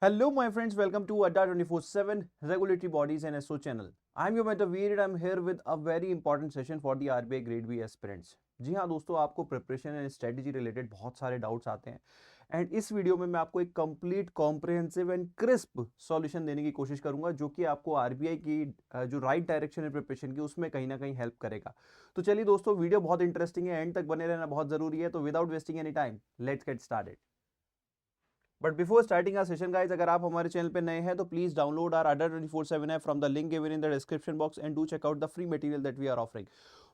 Hello, my friends. Welcome to Adda 24/7 Regulatory Bodies and SO channel. I'm your mentor Veer and I'm here with a very important session for the RBI Grade B aspirants. जी हाँ दोस्तों, आपको preparation and strategy related बहुत सारे doubts आते हैं and इस video में मैं आपको एक complete comprehensive and crisp solution देने की कोशिश करूंगा जो कि आपको आरबीआई की जो राइट डायरेक्शन है प्रिपरेशन की उसमें कहीं ना कहीं हेल्प करेगा। तो चलिए दोस्तों, वीडियो बहुत इंटरेस्टिंग है, एंड तक बने रहना बहुत जरूरी है। तो without wasting any time let's get started. But before starting our session guys, अगर आप हमारे चैनल पे नए हैं तो please download our Adda 24/7 app from the link given in the description box and do check out the free material that we are offering.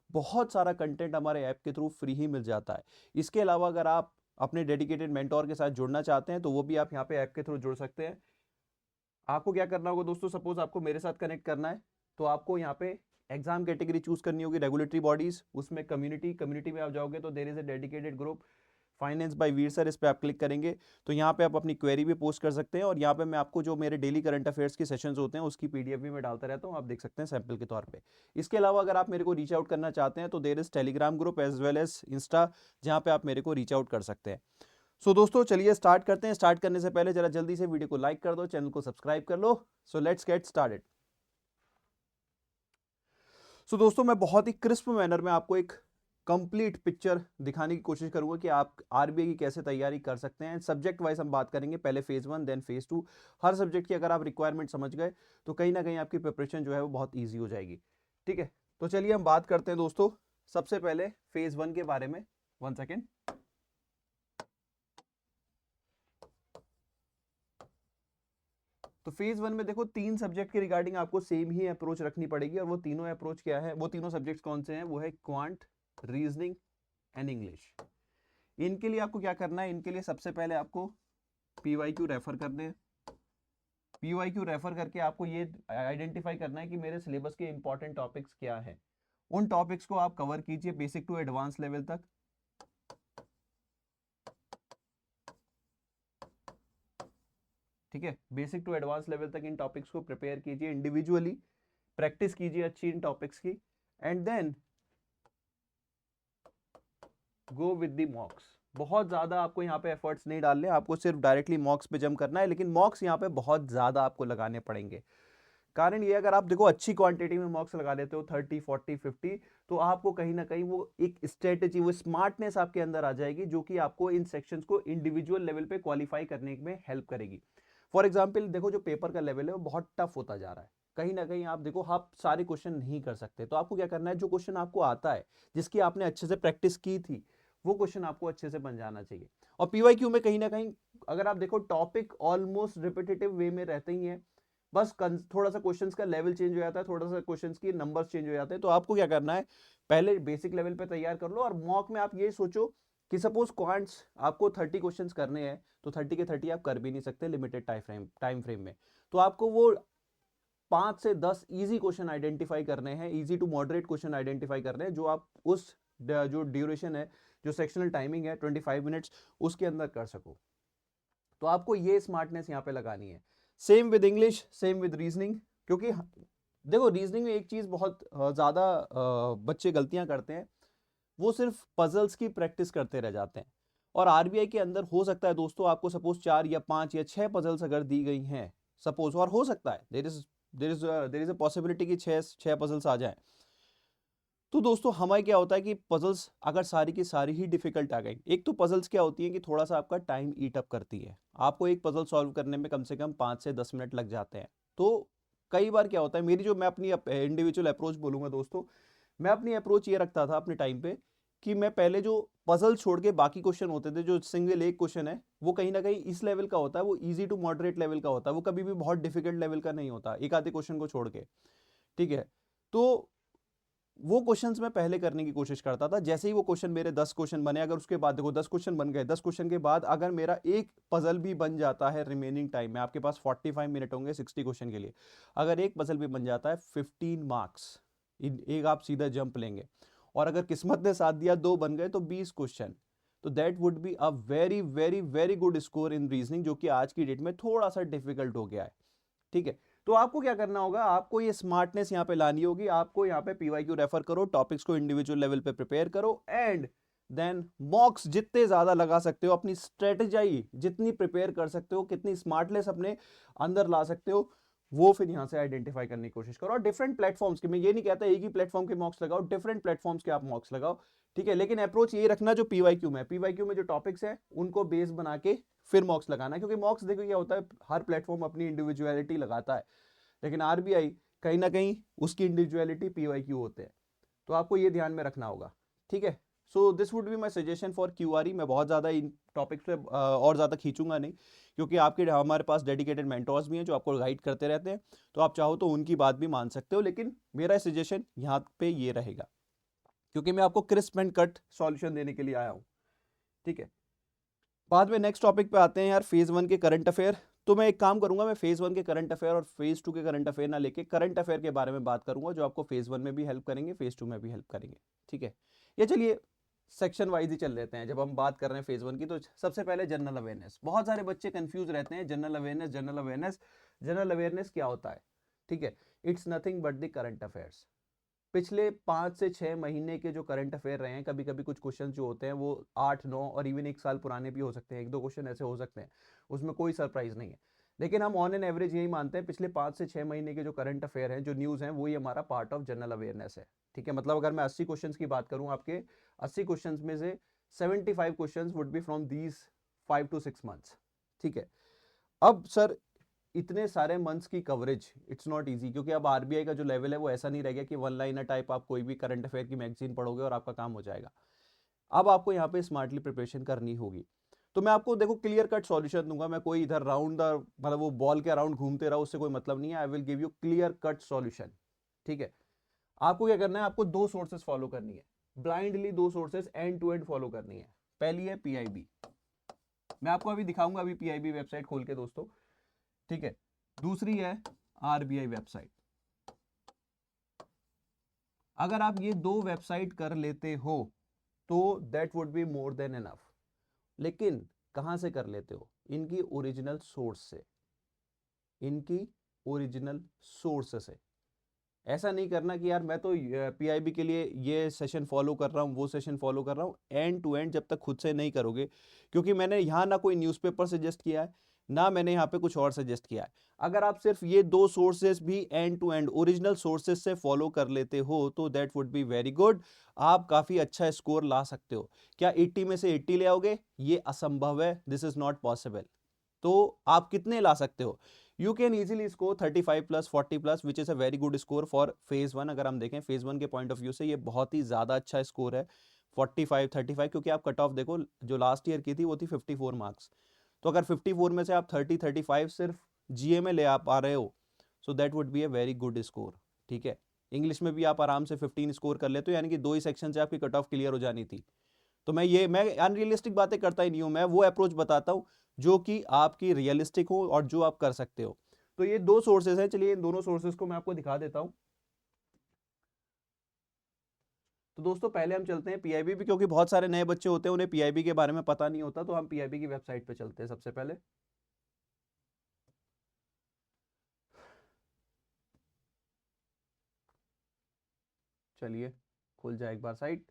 बहुत सारा content हमारे ऐप के थ्रू फ्री ही मिल जाता है। इसके अलावा अगर आप अपने डेडिकेटेड मेंटोर के साथ जुड़ना चाहते हैं तो वो भी आप यहाँ पे ऐप के थ्रू जुड़ सकते हैं। आपको क्या करना होगा दोस्तों, सपोज आपको मेरे साथ कनेक्ट करना है तो आपको यहाँ पे एग्जाम कैटेगरी चूज करनी होगी, रेगुलेटरी बॉडीज, उसमें कम्युनिटी में आप जाओगे तो there is a dedicated group finance by Veer sir. इस पे आप क्लिक करेंगे तो यहाँ पे आप अपनी क्वेरी भी पोस्ट कर सकते हैं और यहाँ पे मैं आपको जो मेरे डेली करंट अफेयर्स के सेशंस होते हैं उसकी पीडीएफ भी मैं डालता रहता हूँ, आप देख सकते हैं सैंपल के तौर पे। इसके अलावा अगर आप मेरे को रीच आउट करना चाहते हैं तो there is Telegram group as well as Insta, जहाँ पे आप मेरे को रीच आउट कर सकते हैं। सो दोस्तों चलिए स्टार्ट करते हैं। स्टार्ट करने से पहले जरा जल्दी से वीडियो को लाइक कर दो, चैनल को सब्सक्राइब कर लो। So let's get started. So दोस्तों, मैं बहुत ही क्रिस्प मैनर में आपको एक कंप्लीट पिक्चर दिखाने की कोशिश करूंगा कि आप आरबीआई की कैसे तैयारी कर सकते हैं। सब्जेक्ट वाइज हम बात करेंगे, पहले फेज 1 देन फेज 2। हर सब्जेक्ट की अगर आप रिक्वायरमेंट समझ गए तो कहीं ना कहीं आपकी प्रिपरेशन जो है वो बहुत ईजी हो जाएगी। ठीक है, तो चलिए हम बात करते हैं दोस्तों सबसे पहले फेज 1 के बारे में। 1 सेकेंड। तो फेज 1 में देखो, 3 सब्जेक्ट के रिगार्डिंग आपको सेम ही अप्रोच रखनी पड़ेगी और वो तीनों अप्रोच क्या है, वो तीनों सब्जेक्ट्स कौन से हैं, वो है क्वांट, रीजनिंग एंड इंग्लिश। इनके लिए आपको क्या करना है, इनके लिए सबसे पहले आपको पीवाईक्यू रेफर करने हैं। पीवाईक्यू रेफर करके आपको ये आइडेंटिफाई करना है कि मेरे सिलेबस के इंपॉर्टेंट टॉपिक्स क्या है। उन टॉपिक्स को आप कवर कीजिए बेसिक टू एडवांस लेवल तक। ठीक है, बेसिक टू एडवांस लेवल तक इन टॉपिक्स को प्रिपेयर कीजिए, इंडिविजुअली प्रैक्टिस कीजिए अच्छी इन टॉपिक्स की, and then go with the mocks. बहुत ज्यादा आपको यहाँ पे एफर्ट्स नहीं डालने, आपको सिर्फ डायरेक्टली मॉक्स पे जंप करना है, लेकिन मॉक्स यहाँ पे बहुत ज्यादा आपको लगाने पड़ेंगे। कारण ये, अगर आप देखो अच्छी क्वांटिटी में मॉक्स लगा लेते हो 30 40 50, तो आपको कहीं ना कहीं वो एक स्ट्रेटेजी, वो स्मार्टनेस आपके अंदर आ जाएगी जो कि आपको इन सेक्शंस को इंडिविजुअल लेवल पे क्वालिफाई करने में हेल्प करेगी। फॉर एग्जाम्पल देखो, जो पेपर का लेवल है वो बहुत टफ होता जा रहा है। कहीं ना कहीं आप देखो, आप सारे क्वेश्चन नहीं कर सकते, तो आपको क्या करना है, जो क्वेश्चन आपको आता है, जिसकी आपने अच्छे से प्रैक्टिस की थी, वो क्वेश्चन आपको अच्छे से बन जाना चाहिए। और पीवाईक्यू में कहीं ना कहीं अगर आप देखो, टॉपिक ऑलमोस्ट रिपीटेटिव वे में रहते ही हैं, बस थोड़ा सा क्वेश्चंस का लेवल चेंज हो जाता है, थोड़ा सा क्वेश्चंस की नंबर्स चेंज हो जाते हैं। तो आपको क्या करना है, पहले बेसिक लेवल पे तैयार कर लो और मॉक में आप ये सोचो कि सपोज क्वांट्स आपको 30 क्वेश्चंस करने हैं, तो 30 के 30 आप कर भी नहीं सकते लिमिटेड टाइम फ्रेम में। तो आपको वो 5 से 10 इजी क्वेश्चन आइडेंटिफाई करने हैं, easy to moderate question identify करने हैं, जो आप उस जो ड्यूरेशन है, जो सेक्शनल टाइमिंग है 25 मिनट्स, उसके अंदर कर सको। तो आपको ये स्मार्टनेस यहाँ पे लगानी है। Same with English, same with reasoning. क्योंकि देखो, रीजनिंग में एक चीज बहुत ज्यादा बच्चे गलतियां करते हैं, वो सिर्फ पजल्स की प्रैक्टिस करते रह जाते हैं। और आरबीआई के अंदर हो सकता है दोस्तों, आपको सपोज 4 या 5 या 6 पजल्स अगर दी गई हैं, सपोज, और हो सकता है देर इज अ पॉसिबिलिटी कि 6 पजल्स आ जाए। तो दोस्तों हमारे क्या होता है कि पजल्स अगर सारी की सारी ही डिफिकल्ट आ गई, एक तो पजल्स क्या होती है कि थोड़ा सा आपका टाइम ईट अप करती है, आपको एक पजल सॉल्व करने में कम से कम 5 से 10 मिनट लग जाते हैं। तो कई बार क्या होता है, मेरी जो, मैं अपनी इंडिविजुअल अप्रोच बोलूंगा दोस्तों, मैं अपनी अप्रोच ये रखता था अपने टाइम पे कि मैं पहले जो पजल छोड़ के बाकी क्वेश्चन होते थे, जो सिंगल एक क्वेश्चन है वो कहीं ना कहीं इस लेवल का होता है, वो इजी टू मॉडरेट लेवल का होता है, वो कभी भी बहुत डिफिकल्ट लेवल का नहीं होता, एक आधे क्वेश्चन को छोड़ के। ठीक है, तो वो क्वेश्चंस मैं पहले करने की कोशिश करता था। जैसे ही वो क्वेश्चन, मेरे 10 क्वेश्चन बने, अगर उसके बाद देखो 10 क्वेश्चन बन गए, 10 क्वेश्चन के बाद अगर मेरा एक पजल भी बन जाता है रिमेनिंग टाइम में, आपके पास 45 मिनट होंगे 60 क्वेश्चन के लिए, अगर एक पजल भी बन जाता है 15 मार्क्स, एक आप सीधा जंप लेंगे। और अगर किस्मत ने साथ दिया, 2 बन गए तो 20 क्वेश्चन। तो that would be a very very very good score in reasoning, जो कि आज की डेट में थोड़ा सा डिफिकल्ट हो गया है। ठीक है, तो आपको क्या करना होगा, आपको ये स्मार्टनेस यहाँ पे लानी होगी। आपको यहाँ पे पीवाईक्यू रेफर करो, टॉपिक्स को इंडिविजुअल लेवल पे प्रिपेयर करो, एंड देन मॉक्स जितने ज़्यादा लगा सकते हो, अपनी स्ट्रेटेजाई जितनी प्रिपेयर कर सकते हो, कितनी स्मार्टनेस अपने अंदर ला सकते हो, वो फिर यहाँ से आइडेंटिफाई करने की कोशिश करो। और डिफरेंट प्लेटफॉर्म्स के, मैं ये नहीं कहता एक ही प्लेटफॉर्म के मॉक्स लगाओ, डिफरेंट प्लेटफॉर्म्स के आप मॉक्स लगाओ, ठीक है। लेकिन अप्रोच ये रखना जो पीवाईक्यू में, पीवाईक्यू में जो टॉपिक्स हैं उनको बेस बना के फिर मॉक्स लगाना है, क्योंकि मॉक्स देखो क्या होता है, हर प्लेटफॉर्म अपनी इंडिविजुअलिटी लगाता है, लेकिन आरबीआई कहीं ना कहीं उसकी इंडिविजुअलिटी पीवाईक्यू होते हैं, तो आपको ये ध्यान में रखना होगा, ठीक है। So this would be my suggestion for QRE. मैं बहुत ज़्यादा इन टॉपिक्स पे और ज़्यादा खींचूंगा नहीं, क्योंकि आपके हमारे पास डेडिकेटेड मेंटोर्स भी हैं जो आपको गाइड करते रहते हैं, तो आप चाहो तो उनकी बात भी मान सकते हो, लेकिन मेरा सजेशन यहाँ पे ये रहेगा, क्योंकि मैं आपको क्रिस्प एंड कट सॉल्यूशन देने के लिए आया हूँ, ठीक है। बाद में नेक्स्ट टॉपिक पे आते हैं यार, फेज 1 के करंट अफेयर। तो मैं एक काम करूंगा, मैं फेज 1 के करंट अफेयर और फेज 2 के करंट अफेयर ना लेके करंट अफेयर के बारे में बात करूंगा, जो आपको फेज 1 में भी हेल्प करेंगे, फेज 2 में भी हेल्प करेंगे, ठीक है। ये चलिए सेक्शन वाइज ही चल लेते हैं, जब हम बात कर रहे हैं फेज 1 की। तो सबसे पहले जनरल अवेयरनेस। बहुत सारे बच्चे कंफ्यूज रहते हैं, general awareness, general awareness, general awareness क्या होता है, ठीक है। It's nothing but the current affairs. पिछले 5 से 6 महीने के जो करंट अफेयर रहे हैं, कभी कभी कुछ क्वेश्चन जो होते हैं वो 8, 9 और इवन 1 साल पुराने भी हो सकते हैं, 1-2 क्वेश्चन ऐसे हो सकते हैं, उसमें कोई सरप्राइज नहीं है। लेकिन हम ऑन एन एवरेज यही मानते हैं, पिछले 5 से 6 महीने के जो करंट अफेयर हैं, जो न्यूज़ हैं, वही हमारा पार्ट ऑफ जनरल अवेयरनेस है, ठीक है। मतलब अगर मैं 80 क्वेश्चन की बात करूँ, आपके 80 क्वेश्चन में से 75 question would be from these 5 to 6 months, ठीक है। अब सर इतने सारे मंथ्स की कवरेज, इट्स नॉट इजी, क्योंकि अब आरबीआई का जो लेवल है वो ऐसा नहीं रह गया कि वन लाइनर टाइप आप कोई भी करंट अफेयर की मैगजीन पढ़ोगे और आपका काम हो जाएगा। अब आपको यहाँ पे स्मार्टली प्रिपरेशन करनी होगी। तो मैं आपको देखो क्लियर कट सॉल्यूशन दूंगा, मैं कोई इधर राउंड द मतलब वो बॉल के अराउंड घूमते रहो, उससे कोई मतलब नहीं है। I will give you clear cut solution, ठीक है। आपको क्या करना है, आपको 2 सोर्सेस फॉलो करनी है, blindly 2 sources end to end follow करनी है। पहली है पीआईबी, मैं आपको अभी दिखाऊंगा, अभी पीआईबी वेबसाइट खोल के दोस्तों, ठीक है। दूसरी है आरबीआई वेबसाइट। अगर आप ये 2 वेबसाइट कर लेते हो तो that would be more than enough. लेकिन कहां से कर लेते हो, इनकी ओरिजिनल सोर्स से, इनकी ओरिजिनल सोर्स से। ऐसा नहीं करना कि यार मैं तो पीआईबी के लिए ये सेशन फॉलो कर रहा हूँ, वो सेशन फॉलो कर रहा हूँ, एंड टू एंड जब तक खुद से नहीं करोगे, क्योंकि मैंने यहाँ ना कोई न्यूज़पेपर सजेस्ट किया है, ना मैंने यहाँ पे कुछ और सजेस्ट किया है। अगर आप सिर्फ ये 2 सोर्सेज भी end to end original sources से फॉलो कर लेते हो तो that would be very good, आप काफ़ी अच्छा स्कोर ला सकते हो। क्या 80 में से 80 ले आओगे, ये असंभव है, दिस इज नॉट पॉसिबल। तो आप कितने ला सकते हो, you can easily score 35+, 40+, which is a very good score for phase 1। अगर हम देखें फेज 1 के पॉइंट ऑफ व्यू से ये बहुत ही ज़्यादा अच्छा स्कोर है, 45, 35, क्योंकि आप कट ऑफ देखो जो लास्ट ईयर की थी वो थी 54 मार्क्स। तो अगर 54 में से आप 30, 35 सिर्फ जीए में ले आ पा रहे हो, so that would be a very good score, ठीक है। इंग्लिश में भी आप आराम से 15 स्कोर कर लेते हो, यानी कि 2 ही सेक्शन से आपकी कट ऑफ क्लियर हो जानी थी। तो मैं अनरियलिस्टिक बातें करता ही नहीं हूं, मैं वो अप्रोच बताता हूं जो कि आपकी रियलिस्टिक हो और जो आप कर सकते हो। तो ये 2 सोर्सेज हैं, चलिए इन दोनों सोर्सेज को मैं आपको दिखा देता हूं। तो दोस्तों पहले हम चलते हैं पीआईबी भी, क्योंकि बहुत सारे नए बच्चे होते हैं उन्हें पीआईबी के बारे में पता नहीं होता, तो हम पीआईबी की वेबसाइट पे चलते हैं सबसे पहले। चलिए खुल जाए एक बार साइट।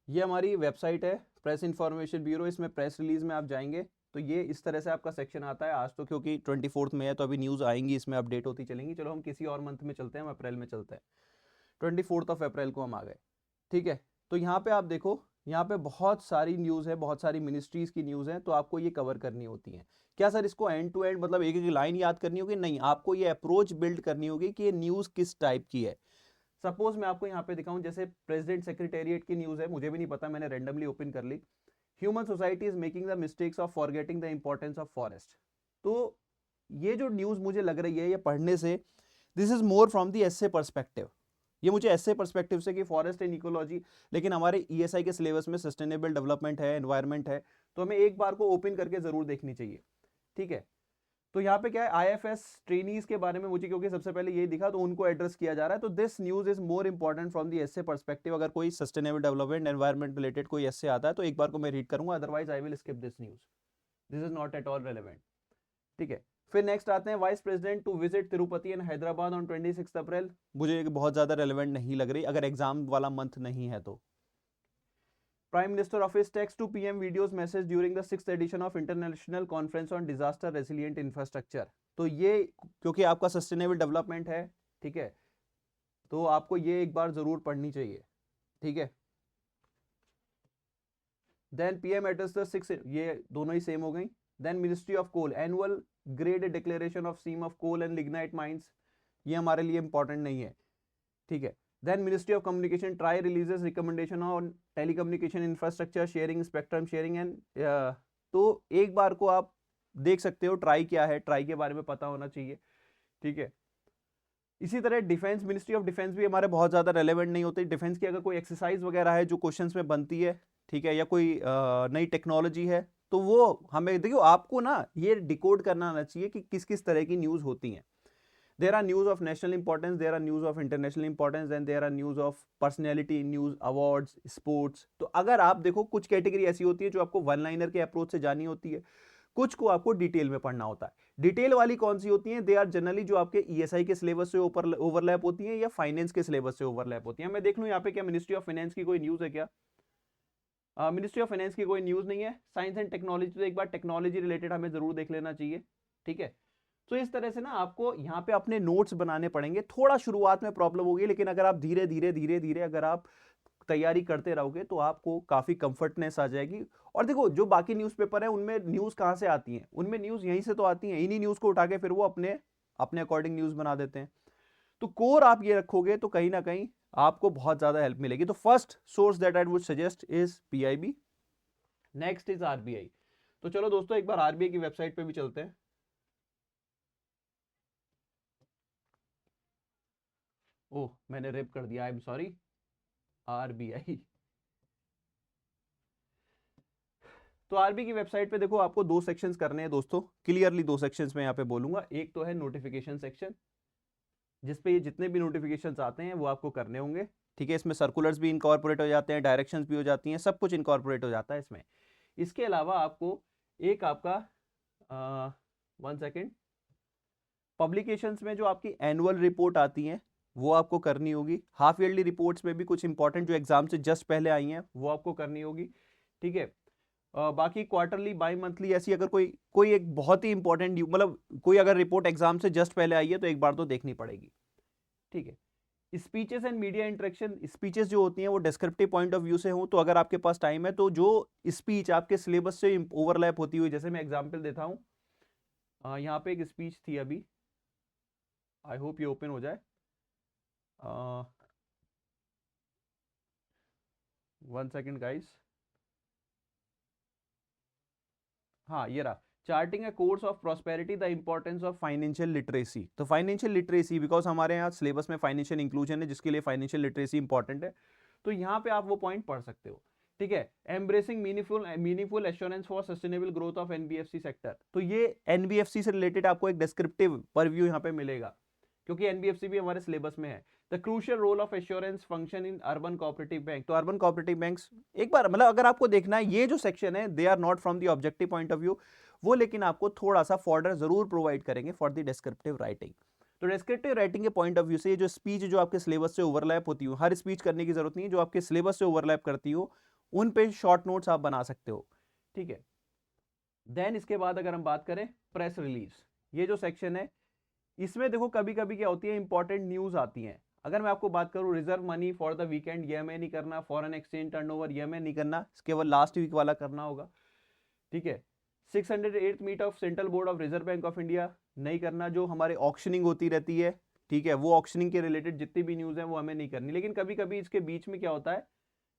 ये हमारी वेबसाइट है प्रेस इंफॉर्मेशन ब्यूरो, इसमें प्रेस रिलीज में आप जाएंगे तो ये इस तरह से आपका सेक्शन आता है। आज तो क्योंकि 24 में है तो अभी न्यूज़ आएंगी, इसमें अपडेट होती चलेंगी। चलो हम किसी और मंथ में चलते हैं, हम अप्रैल में चलते हैं, 24 अप्रैल को हम आ गए, ठीक है। तो यहाँ पे आप देखो, यहाँ पे बहुत सारी न्यूज़ है, बहुत सारी मिनिस्ट्रीज की न्यूज़ है, तो आपको ये कवर करनी होती है। क्या सर इसको एंड टू एंड मतलब एक एक लाइन याद करनी होगी, नहीं, आपको ये अप्रोच बिल्ड करनी होगी कि ये न्यूज़ किस टाइप की है। सपोज मैं आपको यहाँ पे दिखाऊं, जैसे प्रेसिडेंट सेक्रेटेरिएट की न्यूज़ है, मुझे भी नहीं पता, मैंने रैंडमली ओपन कर ली। Human society is making the mistakes of forgetting the importance of forest. तो ये जो न्यूज़ मुझे लग रही है ये पढ़ने से, this is more from the essay perspective, ये मुझे ऐसे पर्सपेक्टिव से कि फॉरेस्ट एंड इकोलॉजी, लेकिन हमारे ईएसआई के सिलेबस में सस्टेनेबल डेवलपमेंट है, एनवायरमेंट है, तो हमें एक बार को ओपन करके जरूर देखनी चाहिए, ठीक है। तो यहाँ पे क्या है, आईएफएस ट्रेनीज के बारे में मुझे क्योंकि सबसे पहले ये दिखा तो उनको एड्रेस किया जा रहा है। तो this news is more important from the essay perspective. अगर कोई सस्टेनेबल डेवलपमेंट एनवायरमेंट रिलेटेड कोई एस्से आता है तो एक बार को मैं रीड करूंगा, otherwise I will skip this news, this is not at all relevant, ठीक है। फिर नेक्स्ट आते हैं vice president to visit Tirupati and Hyderabad on 26 April. मुझे बहुत ज्यादा रेलेवेंट नहीं लग रही अगर एग्जाम वाला मंथ नहीं है तो। Prime minister office text to PM videos message during the 6th edition of international conference on disaster resilient infrastructure. तो ये क्योंकि आपका सस्टेनेबल डेवलपमेंट है, ठीक है, तो आपको ये एक बार जरूर पढ़नी चाहिए, ठीक है। देन पीएम एड्रेस द 6, ये दोनों ही सेम हो गई। Then ministry of coal annual grade declaration of seam of coal and lignite mines, ये हमारे लिए इंपॉर्टेंट नहीं है, ठीक है। Then ministry of communication TRAI releases recommendation on telecommunication infrastructure sharing, spectrum sharing and, तो एक बार को आप देख सकते हो ट्राई क्या है, ट्राई के बारे में पता होना चाहिए, ठीक है। इसी तरह डिफेंस, मिनिस्ट्री ऑफ डिफेंस भी हमारे बहुत ज्यादा रेलेवेंट नहीं होती। डिफेंस की अगर कोई एक्सरसाइज वगैरह है जो क्वेश्चंस में बनती है, ठीक है, या कोई नई टेक्नोलॉजी है, तो वो हमें देखियो आपको ना ये डिकोड करना आना चाहिए कि किस किस तरह की न्यूज होती हैं। There are news of national importance, there are news of international importance, and there are news of personality news, awards, sports. तो अगर आप देखो कुछ कैटेगरी ऐसी होती है जो आपको वन लाइनर के अप्रोच से जानी होती है, कुछ को आपको डिटेल में पढ़ना होता है। डिटेल वाली कौन सी होती हैं? दे आर जनरली जो आपके ईएसआई के सिलेबस से ओवरलैप होती हैं या फाइनेंस के सिलेबस से ओवरलैप होती हैं। मैं देख लूं यहाँ पे क्या मिनिस्ट्री ऑफ फाइनेंस की कोई न्यूज है क्या? मिनिस्ट्री ऑफ फाइनेंस की कोई न्यूज नहीं है। साइंस एंड टेक्नोलॉजी, तो एक बार टेक्नोलॉजी रिलेटेड हमें जरूर देख लेना चाहिए, ठीक है। तो इस तरह से ना आपको यहाँ पे अपने नोट्स बनाने पड़ेंगे। थोड़ा शुरुआत में प्रॉब्लम होगी, लेकिन अगर आप धीरे धीरे धीरे धीरे अगर आप तैयारी करते रहोगे तो आपको काफी कंफर्टनेस आ जाएगी। और देखो जो बाकी न्यूज़पेपर है उनमें न्यूज कहाँ से आती हैं? उनमें न्यूज यहीं से तो आती हैं, इन्हीं न्यूज को उठा के फिर वो अपने अपने अकॉर्डिंग न्यूज बना देते हैं। तो कोर आप ये रखोगे तो कहीं ना कहीं आपको बहुत ज्यादा हेल्प मिलेगी। तो first source that I would suggest is PIB, next is RBI. तो चलो दोस्तों एक बार आरबीआई की वेबसाइट पे भी चलते हैं। ओह मैंने रेप कर दिया, आई एम सॉरी। आरबीआई, तो आरबीआई की वेबसाइट पे देखो आपको दो सेक्शंस करने हैं दोस्तों, क्लियरली दो सेक्शंस में यहाँ पे बोलूंगा। एक तो है नोटिफिकेशन सेक्शन, जिसपे ये जितने भी नोटिफिकेशंस आते हैं वो आपको करने होंगे, ठीक है। इसमें सर्कुलर्स भी इनकॉर्पोरेट हो जाते हैं, डायरेक्शंस भी हो जाती हैं, सब कुछ इनकॉर्पोरेट हो जाता है इसमें। इसके अलावा आपको एक आपका 1 सेकेंड, पब्लिकेशंस में जो आपकी एनुअल रिपोर्ट आती हैं वो आपको करनी होगी। हाफ ईयरली रिपोर्ट्स में भी कुछ इंपॉर्टेंट जो एग्जाम से जस्ट पहले आई हैं वो आपको करनी होगी, ठीक है। बाकी क्वार्टरली, बाई मंथली, ऐसी अगर कोई कोई एक बहुत ही इंपॉर्टेंट मतलब कोई अगर रिपोर्ट एग्जाम से जस्ट पहले आई है तो एक बार तो देखनी पड़ेगी, ठीक है। Speeches and media interaction, speeches जो होती हैं वो डिस्क्रिप्टिव पॉइंट ऑफ व्यू से हो, तो अगर आपके पास टाइम है तो जो स्पीच आपके सिलेबस से ओवरलैप होती हुई, जैसे मैं एग्जाम्पल देता हूँ, यहाँ पे एक स्पीच थी अभी, आई होप ये ओपन हो जाए, 1 सेकेंड गाइस। हाँ ये रहा, charting A course of prosperity the importance of financial literacy. तो फाइनेंशियल लिटरेसी, बिकॉज हमारे यहाँ सिलेबस में फाइनेंशियल इंक्लूजन है जिसके लिए फाइनेंशियल लिटरेसी इंपॉर्टेंट है, तो यहाँ पे आप वो पॉइंट पढ़ सकते हो, ठीक है। Embracing meaningful assurance for sustainable growth of NBFC sector. तो ये एनबीएफसी से रिलेटेड आपको एक डिस्क्रिप्टिव परव्यू यहाँ पे मिलेगा, क्योंकि एनबीएफसी भी हमारे सिलेबस में है। The crucial role of assurance function in urban cooperative bank. तो अर्बन कोऑपरेटिव बैंक्स, एक बार मतलब अगर आपको देखना है ये जो सेक्शन है they are not from the objective point of view वो, लेकिन आपको थोड़ा सा फॉर्डर जरूर प्रोवाइड करेंगे फॉर द डिस्क्रिप्टिव राइटिंग। तो डिस्क्रिप्टिव राइटिंग के पॉइंट ऑफ व्यू से ये जो स्पीच जो आपके सिलेबस से ओवरलैप होती हो, हर स्पीच करने की जरूरत नहीं है, जो आपके सिलेबस से ओवरलैप करती हो उन पे शॉर्ट नोट्स आप बना सकते हो, ठीक है। देन इसके बाद अगर हम बात करें प्रेस रिलीज, ये जो सेक्शन है इसमें देखो कभी कभी क्या होती है, इंपॉर्टेंट न्यूज आती हैं। अगर मैं आपको बात करूं reserve money for the weekend, ये हमें नहीं करना। फॉरेन एक्सचेंज टर्नओवर, ये हमें नहीं करना, केवल लास्ट वीक वाला करना होगा, ठीक है। 608th meet of central board of reserve bank of India नहीं करना। जो हमारे ऑक्शनिंग होती रहती है, ठीक है, वो ऑक्शनिंग के रिलेटेड जितनी भी न्यूज है वो हमें नहीं करनी। लेकिन कभी कभी इसके बीच में क्या होता है,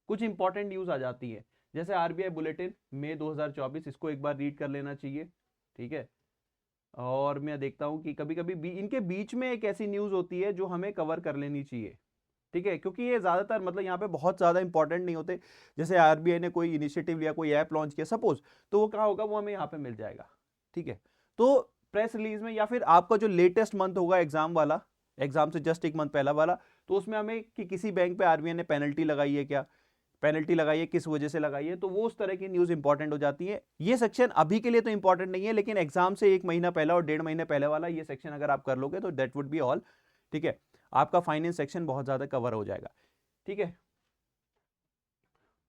कुछ इंपॉर्टेंट न्यूज आ जाती है, जैसे आरबीआई बुलेटिन मई 2024, इसको एक बार रीड कर लेना चाहिए, ठीक है। और मैं देखता हूं कि कभी कभी इनके बीच में एक ऐसी न्यूज होती है जो हमें कवर कर लेनी चाहिए, ठीक है, क्योंकि ये ज्यादातर मतलब यहाँ पे बहुत ज्यादा इंपॉर्टेंट नहीं होते। जैसे आरबीआई ने कोई इनिशिएटिव लिया, कोई ऐप लॉन्च किया सपोज, तो वो कहाँ होगा, वो हमें यहाँ पे मिल जाएगा, ठीक है। तो प्रेस रिलीज में, या फिर आपका जो लेटेस्ट मंथ होगा एग्जाम वाला, एग्जाम से जस्ट एक मंथ पहला वाला, तो उसमें हमें कि किसी बैंक पे आरबीआई ने पेनल्टी लगाई है क्या, पेनल्टी लगाई है, किस वजह से लगाई है, तो वो उस तरह की न्यूज़ इंपॉर्टेंट हो जाती है। ये सेक्शन अभी के लिए तो इंपॉर्टेंट नहीं है, लेकिन एग्जाम से 1 महीना पहले और 1.5 महीने पहले वाला ये सेक्शन अगर आप कर लोगे तो दैट वुड बी ऑल। ठीक है, आपका फाइनेंस सेक्शन बहुत ज़्यादा कवर हो जाएगा। ठीक है,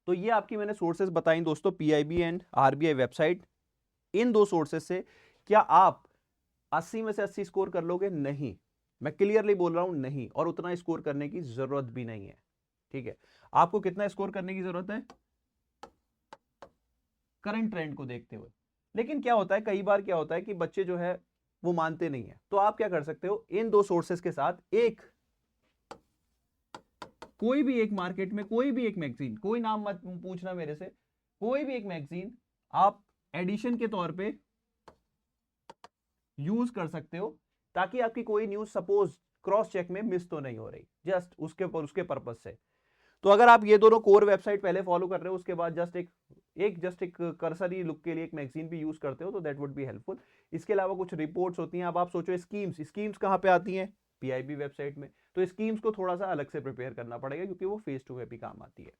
तो ये आपकी मैंने सोर्सेज बताई दोस्तों, PIB and RBI website. In 2 sources से क्या आप 80 में से 80 स्कोर कर लोगे? नहीं, मैं क्लियरली बोल रहा हूं नहीं, और उतना स्कोर करने की जरूरत भी नहीं है। ठीक है, आपको कितना स्कोर करने की जरूरत है? करंट ट्रेंड को देखते हुए। लेकिन क्या होता है, कई बार क्या होता है कि बच्चे जो है वो मानते नहीं है, तो आप क्या कर सकते हो, इन 2 सोर्सेज के साथ एक कोई भी एक मार्केट में कोई भी एक मैगजीन, कोई नाम मत पूछना मेरे से, कोई भी एक मैगजीन आप एडिशन के तौर पे यूज कर सकते हो, ताकि आपकी कोई न्यूज सपोज क्रॉस चेक में मिस तो नहीं हो रही, जस्ट उसके पर्पज से। तो अगर आप ये दोनों कोर वेबसाइट पहले फॉलो कर रहे हो, उसके बाद जस्ट एक कर्सरी लुक के लिए एक मैगजीन भी यूज करते हो, तो दैट वुड बी हेल्पफुल। इसके अलावा कुछ रिपोर्ट्स होती हैं। अब आप सोचो स्कीम्स कहाँ पे आती हैं? पीआईबी वेबसाइट में। तो स्कीम्स को थोड़ा सा अलग से प्रिपेयर करना पड़ेगा, क्योंकि वो फेज 2 में भी काम आती है,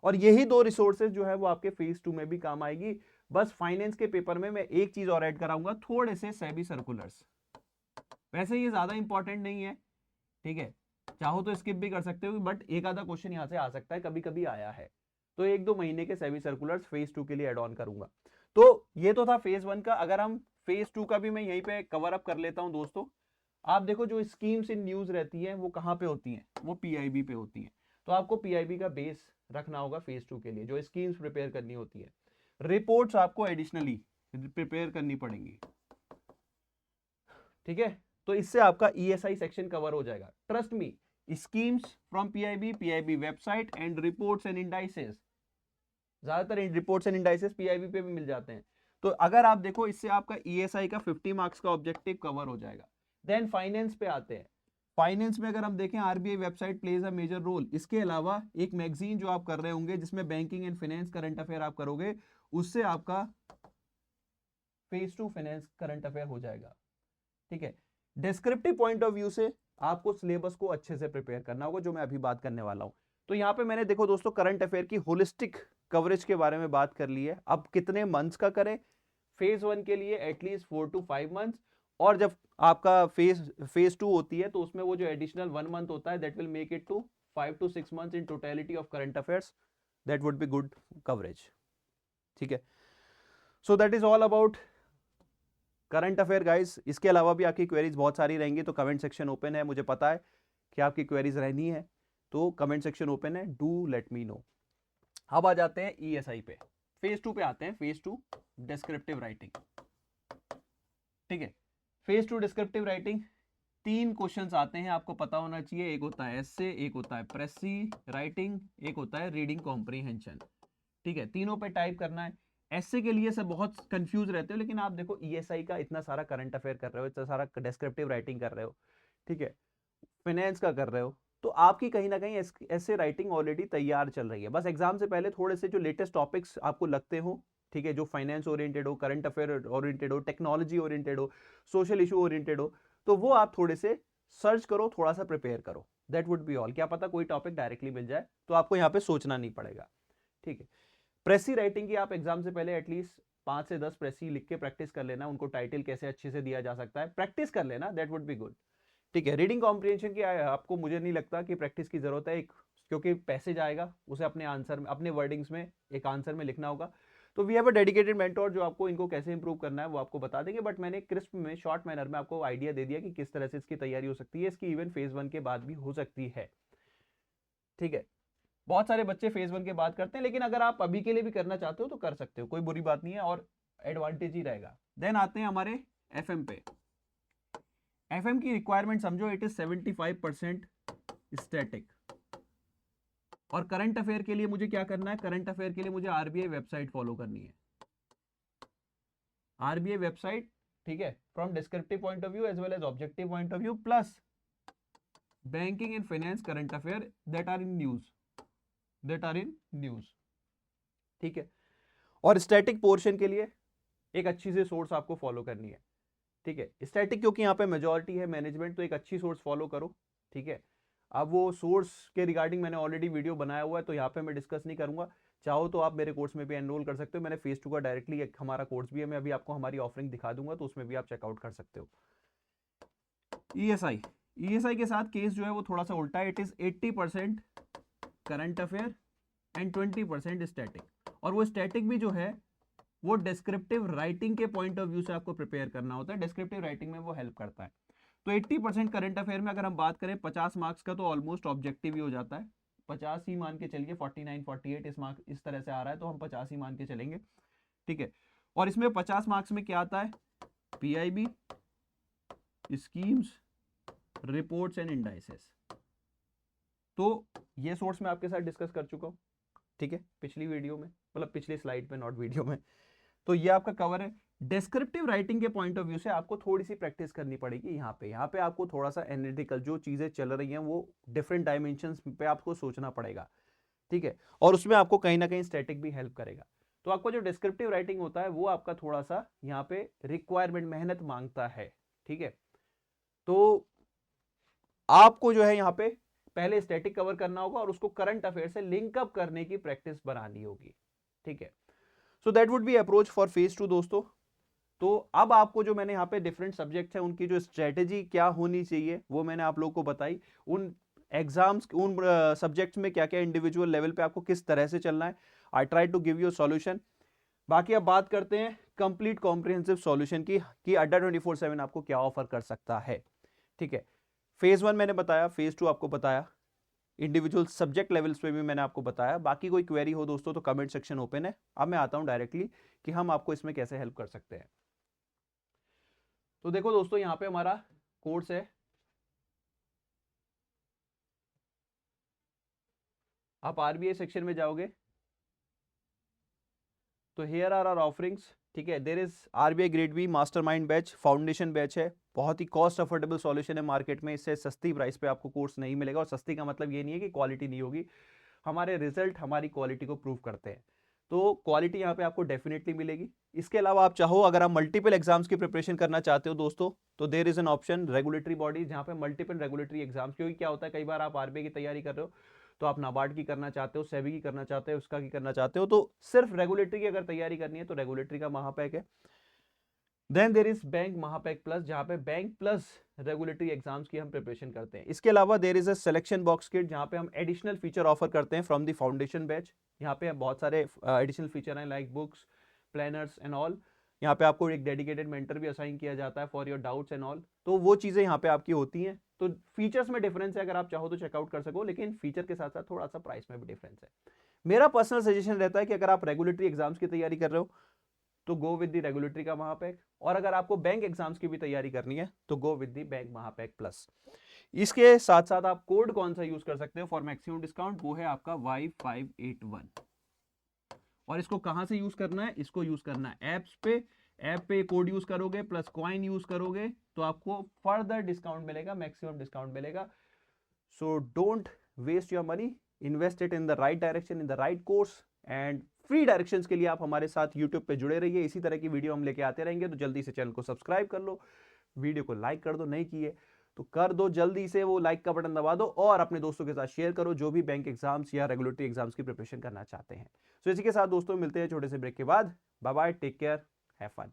और यही 2 रिसोर्सेज जो है वो आपके फेज 2 में भी काम आएगी। बस फाइनेंस के पेपर में मैं एक चीज और ऐड कराऊंगा, थोड़े से सेबी सर्कुलर्स। वैसे ये ज्यादा इंपॉर्टेंट नहीं है, ठीक है, चाहो तो स्किप भी कर सकते हो, बट एक आधा क्वेश्चन यहां से आ सकता है, कभी कभी आया है। तो 1-2 महीने के सेबी सर्कुलर्स फेज 2 के लिए एड ऑन करूंगा। तो ये तो था फेज 1 का। अगर हम फेज 2 का भी मैं यहीं पे कवर अप कर लेता हूं दोस्तों। आप देखो, जो स्कीम्स इन न्यूज रहती है वो कहां पे होती हैं? वो पीआईबी पे होती हैं। तो आपको पीआईबी का बेस रखना होगा फेज 2 के लिए, जो स्कीम्स प्रिपेयर करनी होती है। रिपोर्ट्स आपको एडिशनली प्रिपेयर करनी पड़ेंगी। ठीक है, तो इससे आपका ईएसआई सेक्शन कवर हो जाएगा। Trust me, schemes from PIB website and reports and indices, ज्यादातर रिपोर्ट्स एंड इंडाइसेस पीआईबी पे भी मिल जाते हैं। तो अगर आप देखो, इससे आपका ईएसआई का 50 मार्क्स का ऑब्जेक्टिव कवर हो जाएगा। देन फाइनेंस पे आते हैं। फाइनेंस में अगर हम देखें, RBI website plays a major role. इसके अलावा एक मैगजीन जो आप कर रहे होंगे, जिसमें banking and finance current affair आप करोगे, उससे आपका फेज 2 फाइनेंस करंट अफेयर हो जाएगा। ठीक है, डिस्क्रिप्टिव पॉइंट ऑफ व्यू से आपको सिलेबस को अच्छे से प्रिपेयर करना होगा, जो मैं अभी बात करने वाला हूं। तो यहां पे मैंने देखो दोस्तों, करंट अफेयर की होलिस्टिक कवरेज के बारे में बात कर ली है। अब कितने मंथ्स का करें? फेज 1 के लिए एटलीस्ट 4 to 5 मंथ्स, और जब आपका फेज 2 होती है, तो उसमें वो जो एडिशनल 1 मंथ होता है, that will make it to 5 to 6 months in totality of current affairs. That would be good coverage. ठीक है, so that is all about current affair guys. इसके अलावा भी आपकी क्वेरीज बहुत सारी रहेंगी, तो कमेंट सेक्शन ओपन है, मुझे पता है कि आपकी क्वेरीज रहनी है, तो कमेंट सेक्शन ओपन है, डू लेट मी नो। अब आ जाते हैं ईएसआई पे, फेज 2 पे आते हैं। Phase 2 descriptive writing. ठीक है, फेज 2 डिस्क्रिप्टिव राइटिंग, 3 क्वेश्चंस आते हैं, आपको पता होना चाहिए। एक होता है एस्से, एक होता है प्रेसी राइटिंग, एक होता है रीडिंग कॉम्प्रीहेंशन। ठीक है, तीनों पे टाइप करना है। एस्से के लिए सब बहुत कंफ्यूज रहते हो, लेकिन आप देखो ईएसआई का इतना सारा करंट अफेयर कर रहे हो, इतना सारा डिस्क्रिप्टिव राइटिंग कर रहे हो, ठीक है, फाइनेंस का कर रहे हो, तो आपकी कहीं ना कहीं ऐसे राइटिंग ऑलरेडी तैयार चल रही है। बस एग्जाम से पहले थोड़े से जो लेटेस्ट टॉपिक्स आपको लगते हो, ठीक है, जो फाइनेंस ओरिएंटेड हो, करंट अफेयर ओरिएंटेड हो, टेक्नोलॉजी ओरिएंटेड हो, सोशल इशू ओरिएंटेड हो, तो वो आप थोड़े से सर्च करो, थोड़ा सा प्रिपेयर करो। That would be all. क्या पता कोई टॉपिक डायरेक्टली मिल जाए, तो आपको यहाँ पे सोचना नहीं पड़ेगा। ठीक है, प्रेसी राइटिंग की आप एग्जाम से पहले एटलीस्ट 5 से 10 प्रेसी लिख के प्रैक्टिस कर लेना, उनको टाइटल कैसे अच्छे से दिया जा सकता है, प्रैक्टिस कर लेना, दैट वुड बी गुड। ठीक है, रीडिंग कॉम्प्रिहेंशन की आपको मुझे नहीं लगता कि प्रैक्टिस की जरूरत है, क्योंकि पैसेज आएगा, उसे अपने आंसर में, अपने वर्डिंग्स में एक आंसर में लिखना होगा। तो we have a dedicated mentor जो आपको इनको कैसे इंप्रूव करना है वो आपको बता देंगे, बट मैंने क्रिस्प में शॉर्ट मैनर में आपको आइडिया दे दिया कि किस तरह से इसकी तैयारी हो सकती है। इसकी इवन फेज 1 के बाद भी हो सकती है। ठीक है, बहुत सारे बच्चे फेज 1 के बाद करते हैं, लेकिन अगर आप अभी के लिए भी करना चाहते हो तो कर सकते हो, कोई बुरी बात नहीं है, और एडवांटेज ही रहेगा। देन आते हैं हमारे एफएम पे। एफएम की रिक्वायरमेंट समझो, इट इज 75% स्टैटिक। और करंट अफेयर के लिए मुझे क्या करना है? करंट अफेयर के लिए मुझे आरबीआई वेबसाइट फॉलो करनी है, आरबीआई वेबसाइट। ठीक है, from descriptive point of view as well as objective point of view, plus banking and finance current affair that are in news. ठीक है, और स्टैटिक पोर्शन के लिए एक अच्छी सी सोर्स आपको फॉलो करनी है। ठीक है, स्टैटिक क्योंकि यहाँ पे मेजॉरिटी है मैनेजमेंट, तो एक अच्छी सोर्स फॉलो करो। ठीक है, अब वो सोर्स के रिगार्डिंग मैंने ऑलरेडी वीडियो बनाया हुआ है, तो यहाँ पे मैं डिस्कस नहीं करूंगा। चाहो तो आप मेरे कोर्स में भी एनरोल कर सकते हो। मैंने फेज 2 का डायरेक्टली एक हमारा कोर्स भी है, मैं अभी आपको हमारी ऑफरिंग दिखा दूंगा, तो उसमें भी आप चेकआउट कर सकते हो। ईएसआई के साथ केस जो है वो थोड़ा सा उल्टा है। It is 80% current affair and 20% static, और वो स्टैटिक भी जो है वो डिस्क्रिप्टिव राइटिंग के पॉइंट ऑफ व्यू से आपको प्रिपेयर करना होता है। डिस्क्रिप्टिव राइटिंग में वो हेल्प करता है। तो 80% करंट अफेयर में अगर हम बात करें 50 मार्क्स का, तो ऑलमोस्ट ऑब्जेक्टिव ही हो जाता है। 50 ही मान के चलिए, 49 48 इस मार्क इस तरह से आ रहा है, तो हम 50 ही मान के चलेंगे, ठीक है। और इसमें 50 मार्क्स में क्या आता है? PIB, schemes, reports and indices. तो ये सोर्स मैं आपके साथ डिस्कस कर चुका हूँ, ठीक है, पिछली वीडियो में, मतलब पिछली स्लाइड पे, नॉट वीडियो में। तो ये आपका कवर है। डिस्क्रिप्टिव राइटिंग के पॉइंट ऑफ व्यू से आपको थोड़ी सी प्रैक्टिस करनी पड़ेगी। यहाँ पे आपको थोड़ा सा एनालिटिकल जो चीजें चल रही हैं वो डिफरेंट डायमेंशंस पे आपको सोचना पड़ेगा, ठीक है। और उसमें आपको कहीं ना कहीं स्टैटिक भी हेल्प करेगा। तो आपको जो डिस्क्रिप्टिव राइटिंग होता है वो आपका थोड़ा सा यहाँ पे रिक्वायरमेंट, मेहनत मांगता है, ठीक है। तो आपको जो है यहाँ पे पहले स्टैटिक कवर करना होगा और उसको करंट अफेयर से लिंक अप करने की प्रैक्टिस बनानी होगी, ठीक है। So that would B approach for phase 2 दोस्तों। तो अब आपको जो मैंने यहाँ पे डिफरेंट सब्जेक्ट्स हैं उनकी जो स्ट्रेटेजी क्या होनी चाहिए वो मैंने आप लोगों को बताई। उन एग्जाम्स, उन सब्जेक्ट्स में क्या क्या इंडिविजुअल लेवल पे आपको किस तरह से चलना है, I try to give you solution. बाकी अब बात करते हैं कंप्लीट कॉम्प्रिहेंसिव सॉल्यूशन की, कि अड्डा 24/7 आपको क्या ऑफर कर सकता है, ठीक है। फेज 1 मैंने बताया, फेज 2 आपको बताया, इंडिविजुअल सब्जेक्ट लेवल्स पे भी मैंने आपको बताया। बाकी कोई क्वेरी हो दोस्तों तो कमेंट सेक्शन ओपन है। अब मैं आता हूं डायरेक्टली कि हम आपको इसमें कैसे हेल्प कर सकते हैं। तो देखो दोस्तों, यहाँ पे हमारा कोर्स है, आप आरबीआई सेक्शन में जाओगे तो हियर आर आर ऑफरिंग्स, ठीक है। There is RBI grade B mastermind batch, foundation batch है, बहुत ही कॉस्ट अफोर्डेबल सॉल्यूशन है मार्केट में। इससे सस्ती प्राइस पे आपको कोर्स नहीं मिलेगा, और सस्ती का मतलब ये नहीं है कि क्वालिटी नहीं होगी। हमारे रिजल्ट हमारी क्वालिटी को प्रूव करते हैं, तो क्वालिटी यहाँ पे आपको डेफिनेटली मिलेगी। इसके अलावा आप चाहो, अगर आप मल्टीपल एग्जाम्स की प्रिपरेशन करना चाहते हो दोस्तों, तो there is an option regulatory body, जहाँ पे मल्टीपल रेगुलेटरी एग्जाम्स, क्योंकि क्या होता है कई बार आप आरबीआई की तैयारी कर रहे हो तो आप नाबार्ड की करना चाहते हो, सेबी की करना चाहते हो, उसका की करना चाहते हो, तो सिर्फ रेगुलेटरी की अगर तैयारी करनी है तो रेगुलेटरी का महापैक है। Then there is bank Mahapack plus, जहां पे बैंक प्लस रेगुलेटरी एग्जाम्स की हम प्रिपरेशन करते हैं। इसके अलावा there is a selection box kit, जहां पे हम एडिशनल फीचर ऑफर करते हैं फ्रॉम द फाउंडेशन बैच। यहाँ पे बहुत सारे एडिशनल फीचर हैं, like books, planners and all. यहाँ पे आपको एक डेडिकेटेड मेंटर भी असाइन किया जाता है for your doubts and all, तो वो चीजें यहाँ पे आपकी होती हैं। तो फीचर्स में डिफरेंस है, अगर आप चाहो तो चेकआउट कर सको, लेकिन फीचर के साथ साथ थोड़ा सा प्राइस में भी डिफरेंस है। मेरा पर्सनल सजेशन रहता है कि अगर आप रेगुलेटरी एग्जाम्स की तैयारी कर रहे हो तो गो विद द रेगुलेटरी का महापैक, और अगर आपको बैंक एग्जाम्स की भी तैयारी करनी है तो go with the bank Mahapack plus. इसके साथ साथ आप कोड कौन सा यूज कर सकते हो फॉर मैक्सिमम डिस्काउंट, वो है आपका Y581। और इसको कहां से यूज करना है? इसको यूज करना है ऐप्स पे। ऐप पे कोड यूज करोगे प्लस कॉइन यूज करोगे तो आपको फर्दर डिस्काउंट मिलेगा, मैक्सिमम डिस्काउंट मिलेगा। So don't waste your money, invest it in the right direction, in the right course, and free directions के लिए आप हमारे साथ यूट्यूब पे जुड़े रहिए। इसी तरह की वीडियो हम लेके आते रहेंगे, तो जल्दी से चैनल को सब्सक्राइब कर लो, वीडियो को लाइक कर दो, नहीं किए तो कर दो, जल्दी से वो लाइक का बटन दबा दो, और अपने दोस्तों के साथ शेयर करो जो भी बैंक एग्जाम्स या रेगुलेटरी एग्जाम्स की प्रिपरेशन करना चाहते हैं। सो इसी के साथ दोस्तों मिलते हैं छोटे से ब्रेक के बाद। Bye bye, take care, have fun.